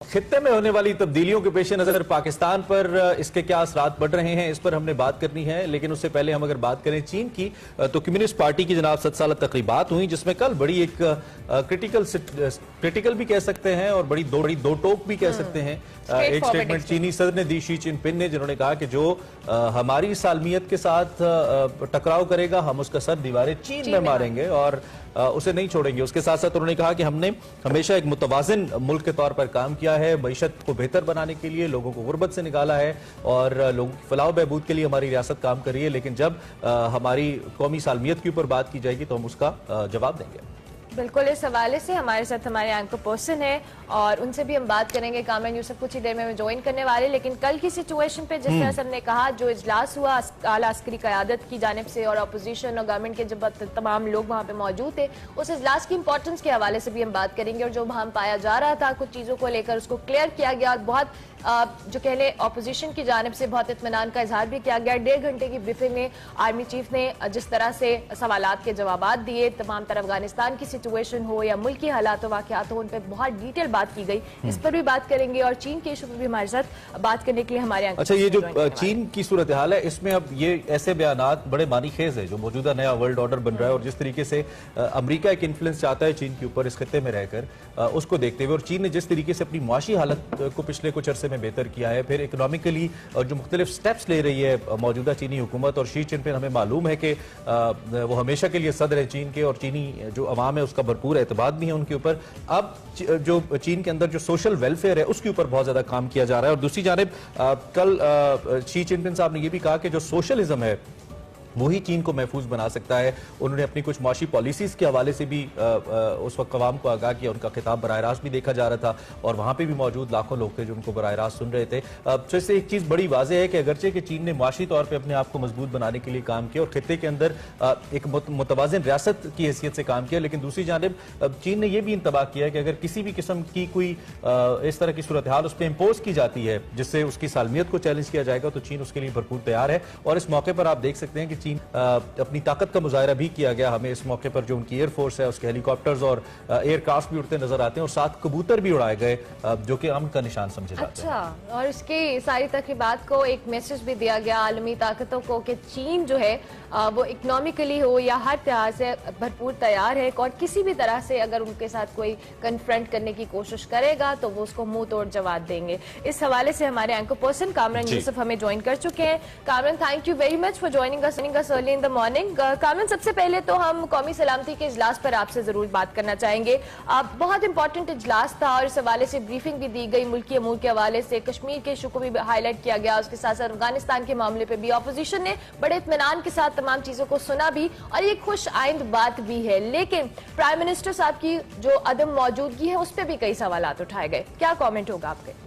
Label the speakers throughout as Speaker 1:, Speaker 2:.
Speaker 1: खित्ते में होने वाली तब्दीलियों के पेश नजर पाकिस्तान पर इसके क्या असरात पड़ रहे हैं, इस पर हमने बात करनी है। लेकिन उससे पहले हम अगर बात करें चीन की, तो कम्युनिस्ट पार्टी की जनाब 7 साल तकरीबात हुई, जिसमें कल बड़ी एक क्रिटिकल भी कह सकते हैं और बड़ी दो टोक भी कह सकते हैं। एक स्टेटमेंट चीनी सदर ने दी, शी जिनपिंग ने, जिन्होंने कहा कि जो हमारी सालमियत के साथ टकराव करेगा हम उसका सर दीवारें चीन में मारेंगे और उसे नहीं छोड़ेंगे। उसके साथ साथ उन्होंने कहा कि हमने हमेशा एक मुतवाज़िन मुल्क के तौर पर काम किया है, मईशत को बेहतर बनाने के लिए, लोगों को गुर्बत से निकाला है और लोगों की फलाह बहबूद के लिए हमारी रियासत काम कर रही है। लेकिन जब हमारी कौमी सालमियत के ऊपर बात की जाएगी तो हम उसका जवाब देंगे।
Speaker 2: बिल्कुल, इस हवाले से हमारे साथ हमारे एंकर पर्सन है और उनसे भी हम बात करेंगे। कामरान यूसुफ कुछ ही देर में ज्वाइन करने वाले। लेकिन कल की सिचुएशन पे जिस तरह से हमने कहा, जो इजलास हुआ आला अस्करी क़यादत की जानिब से और अपोजिशन और गवर्नमेंट के जब तमाम लोग वहाँ पे मौजूद थे, उस इजलास की इंपॉर्टेंस के हवाले से भी हम बात करेंगे। और जो वहाँ पाया जा रहा था कुछ चीज़ों को लेकर, उसको क्लियर किया गया और बहुत जो कह लें अपोजिशन की जानिब से बहुत इत्मीनान का इजहार भी किया गया। 1.5 घंटे की ब्रीफिंग में आर्मी चीफ ने जिस तरह से सवालात के जवाब दिए, तमाम तरह अफगानिस्तान की सिचुएशन हो या मुल्की हालात वाक़यात हो, उन पर बहुत डिटेल बात की गई। इस पर भी बात करेंगे और चीन के इशू पर भी हमारे साथ बात करने के लिए हमारे
Speaker 1: अच्छा, ये जो चीन की सूरत हाल है, इसमें अब ये ऐसे बयानात बड़े मानी खेज है जो मौजूदा नया वर्ल्ड ऑर्डर बन रहा है और जिस तरीके से अमरीका एक इन्फ्लुएंस चाहता है चीन के ऊपर इस खत्ते में रहकर, उसको देखते हुए, और चीन ने जिस तरीके से अपनी मुआशी हालत को पिछले कुछ अरसे में बेहतर किया है, फिर इकोनॉमिकली जो मुख्तलिफ स्टेप्स ले रही है मौजूदा चीनी हुकूमत, और शी जिनपिंग हमें मालूम है कि वो हमेशा के लिए सदर है चीन के और चीनी जो अवाम है उसका भरपूर एतबाद भी है उनके ऊपर। अब जो चीन के अंदर जो सोशल वेलफेयर है उसके ऊपर बहुत ज्यादा काम किया जा रहा है। और दूसरी जानिब कल शी जिनपिंग साहब ने यह भी कहा कि जो सोशलिज्म है वही चीन को महफूज बना सकता है। उन्होंने अपनी कुछ माशी पॉलिसीज के हवाले से भी उस वक्त अवाम को आगाह किया। उनका खिताब बराह रास्त भी देखा जा रहा था और वहाँ पे भी मौजूद लाखों लोग थे जो उनको बराह रास्त सुन रहे थे। तो इससे एक चीज़ बड़ी वाज़ेह है कि अगरचे कि चीन ने माशी तौर पर अपने आप को मजबूत बनाने के लिए काम किया और खित्ते के अंदर एक मुतवाज़िन रियासत की हैसियत से काम किया, लेकिन दूसरी जानिब चीन ने यह भी इंतबाह किया कि अगर किसी भी किस्म की कोई इस तरह की सूरत हाल उस पर इम्पोज की जाती है जिससे उसकी सालमियत को चैलेंज किया जाएगा तो चीन उसके लिए भरपूर तैयार है। और इस मौके पर आप देख सकते हैं कि चीन अपनी ताकत का मुजाहरा भी किया गया। हमें इस मौके पर जो उनकी एयरफोर्स है उसके हेलीकॉप्टर्स और एयरक्राफ्ट भी उड़ते नजर आते हैं और साथ कबूतर भी उड़ाए गए जो कि अमन का निशान समझे जाते हैं।
Speaker 2: अच्छा, और इसकी सारी तकरीबात को एक मैसेज भी दिया गया आलमी ताकतों को कि चीन जो है वो इकोनॉमिकली हो या हर तरह से भरपूर तैयार है और किसी भी तरह से अगर उनके साथ कोई कन्फ्रंट करने की कोशिश करेगा तो वो उसको मुंह तोड़ जवाब देंगे। इस हवाले से हमारे एंकर पर्सन कामरान यूसुफ हमें ज्वाइन कर चुके हैं। Kamran, thank you very much for joining us early in the morning. Kamran, सबसे पहले तो हम कौमी सलामती के इजलास पर आपसे जरूर बात करना चाहेंगे। बहुत इंपॉर्टेंट इजलास था और इस हवाले से ब्रीफिंग भी दी गई, मुल्की अमूर के हवाले से कश्मीर के इशू को भी हाईलाइट किया गया, उसके साथ साथ अफगानिस्तान के मामले पे भी अपोजिशन ने बड़े इत्मीनान के साथ तमाम चीजों को सुना भी और ये खुश आइंद बात भी है। लेकिन प्राइम मिनिस्टर साहब की जो अदम मौजूदगी है उस पर भी कई सवालात उठाए गए, क्या कमेंट होगा आपके?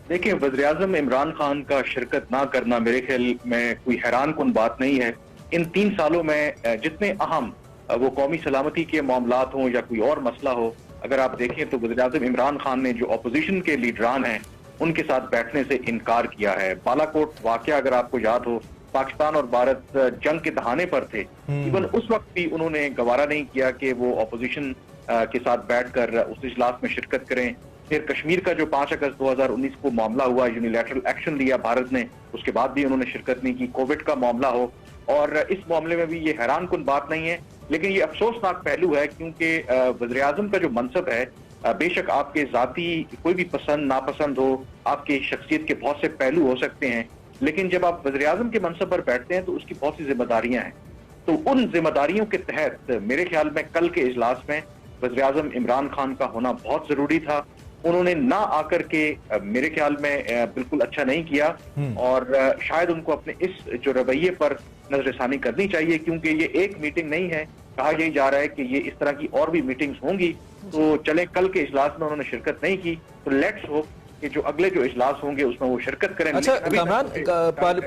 Speaker 3: देखिए, वज़ीर-ए-आज़म इमरान खान का शिरकत ना करना मेरे ख्याल में कोई हैरान कुन बात नहीं है। इन 3 सालों में जितने अहम वो कौमी सलामती के मामलात हों या कोई और मसला हो, अगर आप देखें तो वज़ीर-ए-आज़म इमरान खान ने जो अपोजिशन के लीडरान हैं उनके साथ बैठने से इनकार किया है। बालाकोट वाकया अगर आपको याद हो, पाकिस्तान और भारत जंग के दहाने पर थे, इवन उस वक्त भी उन्होंने गवारा नहीं किया कि वो अपोजिशन के साथ बैठकर उस इजलास में शिरकत करें। फिर कश्मीर का जो 5 अगस्त 2019 को मामला हुआ, यूनिलैटरल एक्शन लिया भारत ने, उसके बाद भी उन्होंने शिरकत नहीं की। कोविड का मामला हो और इस मामले में भी ये हैरान कुन बात नहीं है, लेकिन ये अफसोसनाक पहलू है क्योंकि वज़ीर आज़म का जो मनसब है, बेशक आपके जाती कोई भी पसंद नापसंद हो, आपकी शख्सियत के बहुत से पहलू हो सकते हैं, लेकिन जब आप वज़ीर आज़म के मनसब पर बैठते हैं तो उसकी बहुत सी जिम्मेदारियां हैं। तो उन जिम्मेदारियों के तहत मेरे ख्याल में कल के इजलास में वज़ीर आज़म इमरान खान का होना बहुत जरूरी था। उन्होंने ना आकर के मेरे ख्याल में बिल्कुल अच्छा नहीं किया और शायद उनको अपने इस जो रवैये पर नजरसानी करनी चाहिए, क्योंकि ये एक मीटिंग नहीं है। कहा यही जा रहा है कि ये इस तरह की और भी मीटिंग्स होंगी। तो चले, कल के इजलास में उन्होंने शिरकत नहीं की तो लेट्स होप कि जो अगले जो इजलास होंगे उसमें वो शिरकत करें।
Speaker 1: अच्छा कामरान,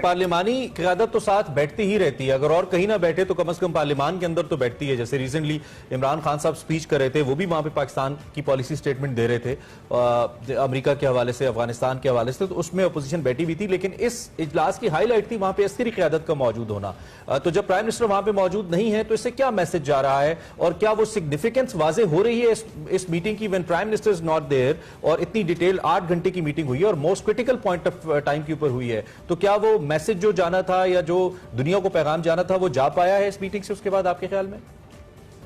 Speaker 1: पार्लिमानी क़यादत तो साथ बैठती ही रहती है, अगर और कहीं ना बैठे तो कम से कम पार्लिमान के अंदर तो बैठती है। जैसे रिसेंटली इमरान खान साहब स्पीच कर रहे थे, वो भी वहां पे पाकिस्तान की पॉलिसी स्टेटमेंट दे रहे थे अमेरिका के हवाले से, अफगानिस्तान के हवाले से, तो उसमें अपोजिशन बैठी हुई थी। लेकिन इस इजलास की हाईलाइट थी वहां पे अस्करी क़यादत का मौजूद होना। तो जब प्राइम मिनिस्टर वहां पे मौजूद नहीं है तो इससे क्या मैसेज जा रहा है, और क्या वो सिग्निफिकेंस वाजे हो रही है इस मीटिंग की, when prime minister is not there, और इतनी डिटेल 8 घंटे की मीटिंग हुई है और most critical point of time के ऊपर हुई है, तो क्या वो मैसेज जो जाना था या जो दुनिया को पैगाम जाना था वो जा पाया है इस मीटिंग से उसके बाद आपके ख्याल में?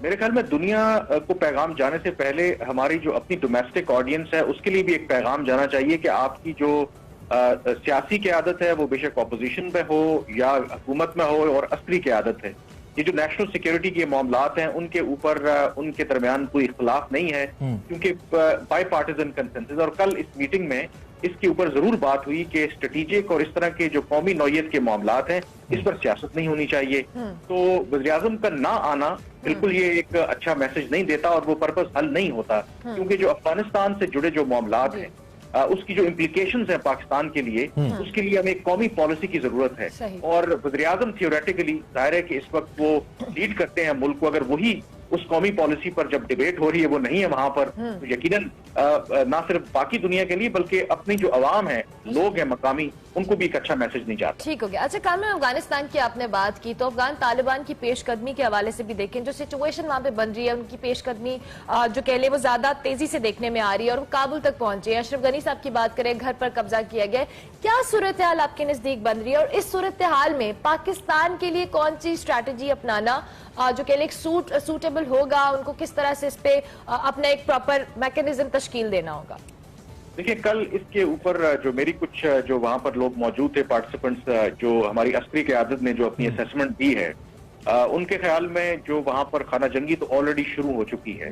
Speaker 3: मेरे ख्याल में दुनिया को पैगाम जाने से पहले हमारी जो अपनी डोमेस्टिक ऑडियंस है उसके लिए भी एक पैगाम जाना चाहिए कि आपकी जो सियासी क़यादत है वो बेशक अपोजिशन में हो या हुकूमत में हो और अस्करी क़यादत है, ये जो नेशनल सिक्योरिटी के मामलात हैं उनके ऊपर उनके दरमियान कोई इख्तलाफ नहीं है, क्योंकि बाई पार्टिजन कंसेंसस। और कल इस मीटिंग में इसके ऊपर जरूर बात हुई कि स्ट्रेटेजिक और इस तरह के जो कौमी नौयत के मामलात हैं इस पर सियासत नहीं होनी चाहिए। तो वज़ीर-ए-आज़म का ना आना बिल्कुल ये एक अच्छा मैसेज नहीं देता और वो पर्पस हल नहीं होता, क्योंकि जो अफगानिस्तान से जुड़े जो मामलात हैं उसकी जो इम्प्लीकेशंस है पाकिस्तान के लिए, उसके लिए हमें एक कौमी पॉलिसी की जरूरत है। और वज़ीर-ए-आज़म थियोरेटिकली जाहिर है कि इस वक्त वो लीड करते हैं मुल्क को, अगर वही उस कौमी पॉलिसी पर जब डिबेट हो रही है वो नहीं है वहां पर, तो यकीनन ना सिर्फ बाकी दुनिया के लिए बल्कि अपनी जो अवाम है, लोग हैं मकामी, उनको भी एक अच्छा मैसेज नहीं जाता।
Speaker 2: ठीक हो गया। अच्छा कामरान, अफगानिस्तान की आपने बात की, तो अफगान तालिबान की पेशकदमी के हवाले से भी देखें, जो सिचुएशन वहां पे बन रही है, उनकी पेशकदमी जो कह ले वो ज्यादा तेजी से देखने में आ रही है और वो काबुल तक पहुंचे। अशरफ गनी साहब की बात करें, घर पर कब्जा किया गया, क्या सूरत हाल आपके नजदीक बन रही है, और इस सूरत हाल में पाकिस्तान के लिए कौन सी स्ट्रैटेजी अपनाना जो कह ले सूटेबल होगा, उनको किस तरह से इस पे अपना एक प्रॉपर मैकेनिज्म तश्कील देना होगा?
Speaker 3: देखिए, कल इसके ऊपर जो मेरी कुछ जो वहां पर लोग मौजूद थे पार्टिसिपेंट्स, जो हमारी अस्करी क़यादत ने जो अपनी असेसमेंट दी है, उनके ख्याल में जो वहां पर खाना जंगी तो ऑलरेडी शुरू हो चुकी है।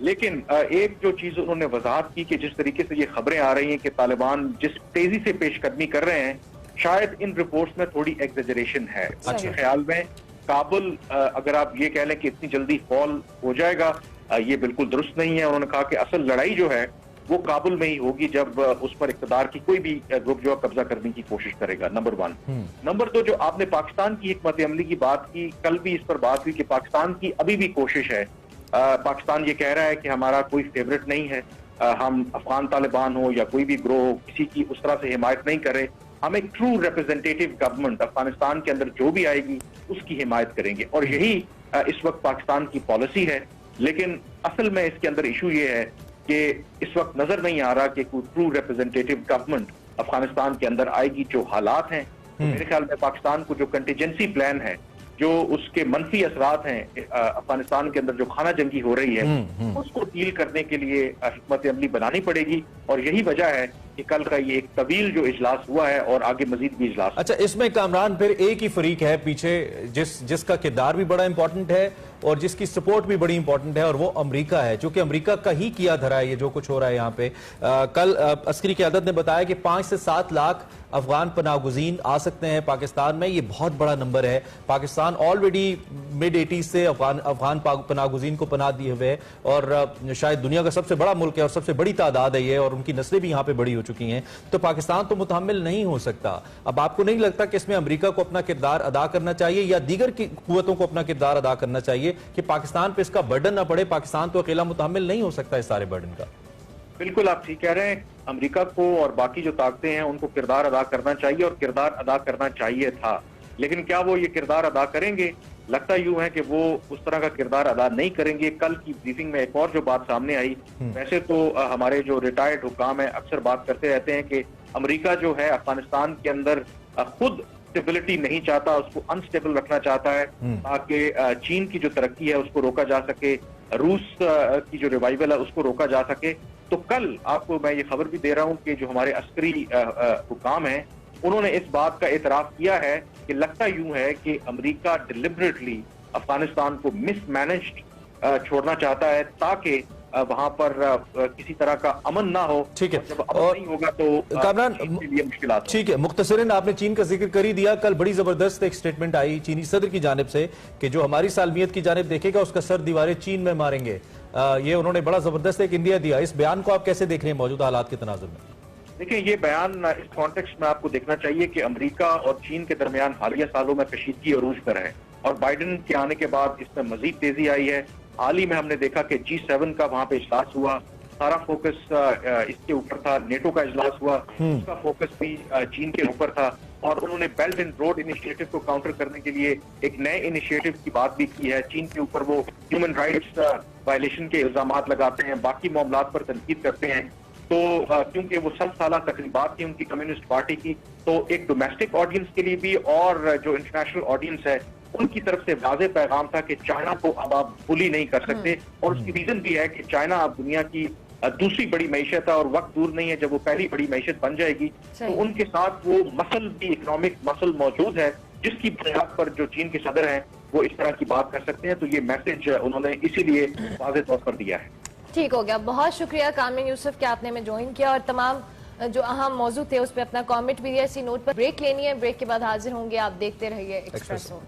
Speaker 3: लेकिन एक जो चीज उन्होंने वजाहत की कि जिस तरीके से ये खबरें आ रही हैं कि तालिबान जिस तेजी से पेशकदमी कर रहे हैं, शायद इन रिपोर्ट्स में थोड़ी एग्जेजरेशन है। उनके ख्याल में काबुल अगर आप ये कह लें कि इतनी जल्दी फॉल हो जाएगा, ये बिल्कुल दुरुस्त नहीं है। उन्होंने कहा कि असल लड़ाई जो है वो काबुल में ही होगी जब उस पर इक़्तिदार की कोई भी ग्रुप जो कब्जा करने की कोशिश करेगा, नंबर 1। नंबर 2, जो आपने पाकिस्तान की हिकमत अमली की बात की, कल भी इस पर बात हुई कि पाकिस्तान की अभी भी कोशिश है, पाकिस्तान ये कह रहा है कि हमारा कोई फेवरेट नहीं है, हम अफगान तालिबान हो या कोई भी ग्रोह हो किसी की उस तरह से हिमायत नहीं करे, हम एक ट्रू रिप्रेजेंटेटिव गवर्नमेंट अफगानिस्तान के अंदर जो भी आएगी उसकी हिमायत करेंगे, और यही इस वक्त पाकिस्तान की पॉलिसी है। लेकिन असल में इसके अंदर इशू ये है कि इस वक्त नजर नहीं आ रहा कि कोई ट्रू रिप्रेजेंटेटिव गवर्नमेंट अफगानिस्तान के अंदर आएगी। जो हालात हैं, तो मेरे ख्याल में पाकिस्तान को जो कंटीजेंसी प्लान है, जो उसके मनफी असरात हैं अफगानिस्तान के अंदर जो खाना जंगी हो रही है, उसको डील करने के लिए हिकमत अमली बनानी पड़ेगी। और यही वजह है कि कल का ये एक तवील जो इजलास हुआ है और आगे मजीद भी इजलास।
Speaker 1: अच्छा, इसमें कामरान फिर एक ही फरीक है पीछे जिसका किरदार भी बड़ा इंपॉर्टेंट है और जिसकी सपोर्ट भी बड़ी इंपॉर्टेंट है, और वो अमेरिका है, जो कि अमेरिका का ही किया धरा है ये जो कुछ हो रहा है यहाँ पे। कल अस्करी क़यादत ने बताया कि 5 से 7 लाख अफगान पनाहगुज़ीन आ सकते हैं पाकिस्तान में। ये बहुत बड़ा नंबर है। पाकिस्तान ऑलरेडी मिड-80s से अफगान पनाहगुज़ीन को पनाह दिए हुए, और शायद दुनिया का सबसे बड़ा मुल्क है और सबसे बड़ी तादाद है ये, और उनकी नस्लें भी यहाँ पे बड़ी हो चुकी हैं। तो पाकिस्तान तो मुतहम्मिल नहीं हो सकता। अब आपको नहीं लगता कि इसमें अमेरिका को अपना किरदार अदा करना चाहिए या दीगर की कुव्वतों को अपना किरदार अदा करना चाहिए कि पाकिस्तान पे इसका बर्डन ना पड़े? पाकिस्तान तो अकेला मुतहम्मिल नहीं हो सकता इस सारे बर्डन का।
Speaker 3: बिल्कुल आप ठीक कह रहे हैं। अमेरिका को और बाकी जो ताकतें हैं उनको किरदार अदा करना चाहिए, और किरदार अदा करना चाहिए था। लेकिन क्या वो ये किरदार अदा करेंगे? लगता यूं है कि वो उस तरह का किरदार अदा नहीं करेंगे। कल की ब्रीफिंग में एक और जो बात सामने आई, वैसे तो हमारे जो रिटायर्ड हुक्काम है अक्सर बात करते रहते हैं कि अमेरिका जो है अफगानिस्तान के अंदर खुद स्टेबिलिटी नहीं चाहता, उसको अनस्टेबल रखना चाहता है ताकि चीन की जो तरक्की है उसको रोका जा सके, रूस की जो रिवाइवल है उसको रोका जा सके। तो कल आपको मैं ये खबर भी दे रहा हूँ कि जो हमारे अस्करी हुक्काम हैं उन्होंने इस बात का एतराफ किया है कि लगता यूं है कि अमेरिका डिलिबरेटली अफगानिस्तान को मिसमैनेज्ड छोड़ना चाहता है ताकि वहां पर किसी तरह का अमन ना हो।
Speaker 1: ठीक है,
Speaker 3: जब अमन नहीं होगा तो
Speaker 1: कामरान
Speaker 3: लिए मुश्किलात।
Speaker 1: ठीक है, मुख्तसरन आपने चीन का जिक्र कर ही दिया। कल बड़ी जबरदस्त एक स्टेटमेंट आई चीनी सदर की जानिब से कि जो हमारी सालमियत की जानिब देखेगा उसका सर दीवारें चीन में मारेंगे। ये उन्होंने बड़ा जबरदस्त एक इंडिया दिया। इस बयान को आप कैसे देख रहे हैं मौजूदा हालात के तनाजुर में?
Speaker 3: دیکھیں یہ بیان اس کانٹیکسٹ میں آپ کو دیکھنا چاہیے کہ امریکہ اور چین کے درمیان حالیہ سالوں میں کشیدگی عروج پر ہے اور بائیڈن کے آنے کے بعد اس میں مزید تیزی آئی ہے. حال ہی میں ہم نے دیکھا کہ G7 کا وہاں پہ اجلاس ہوا, سارا فوکس اس کے اوپر تھا. نیٹو کا اجلاس ہوا, اس کا فوکس بھی چین کے اوپر تھا اور انہوں نے بیلٹ اینڈ روڈ انیشیٹو کو کاؤنٹر کرنے کے لیے ایک نئے انیشیٹو کی بات بھی کی ہے. چین کے اوپر وہ ہیومن رائٹس وائلیشن کے الزامات لگاتے ہیں, باقی معاملات پر تنقید کرتے ہیں. تو کیونکہ وہ 100 سالہ تقریبات تھی ان کی کمیونسٹ پارٹی کی, تو ایک ڈومیسٹک آڈینس کے لیے بھی اور جو انٹرنیشنل آڈینس ہے ان کی طرف سے واضح پیغام تھا کہ چائنا کو اب آپ بلی نہیں کر سکتے. اور اس کی ریزن بھی ہے کہ چائنا اب دنیا کی دوسری بڑی معیشت ہے اور وقت دور نہیں ہے جب وہ پہلی بڑی معیشت بن جائے گی تو ان کے ساتھ وہ مسل بھی اکنامک مسل موجود ہے جس کی بنیاد پر جو چین کے صدر ہیں وہ اس طرح کی بات کر سکتے ہیں. تو یہ میسج انہوں نے اسی لیے واضح طور پر دیا ہے.
Speaker 2: ٹھیک ہو گیا, بہت شکریہ کامن یوسف کہ آپ نے ہمیں جوائن کیا اور تمام جو اہم موضوع تھے اس پہ اپنا کامنٹ بھی دیا. اسی نوٹ پر بریک لینی ہے, بریک کے بعد حاضر ہوں گے. آپ دیکھتے رہیے ایکسپریسو.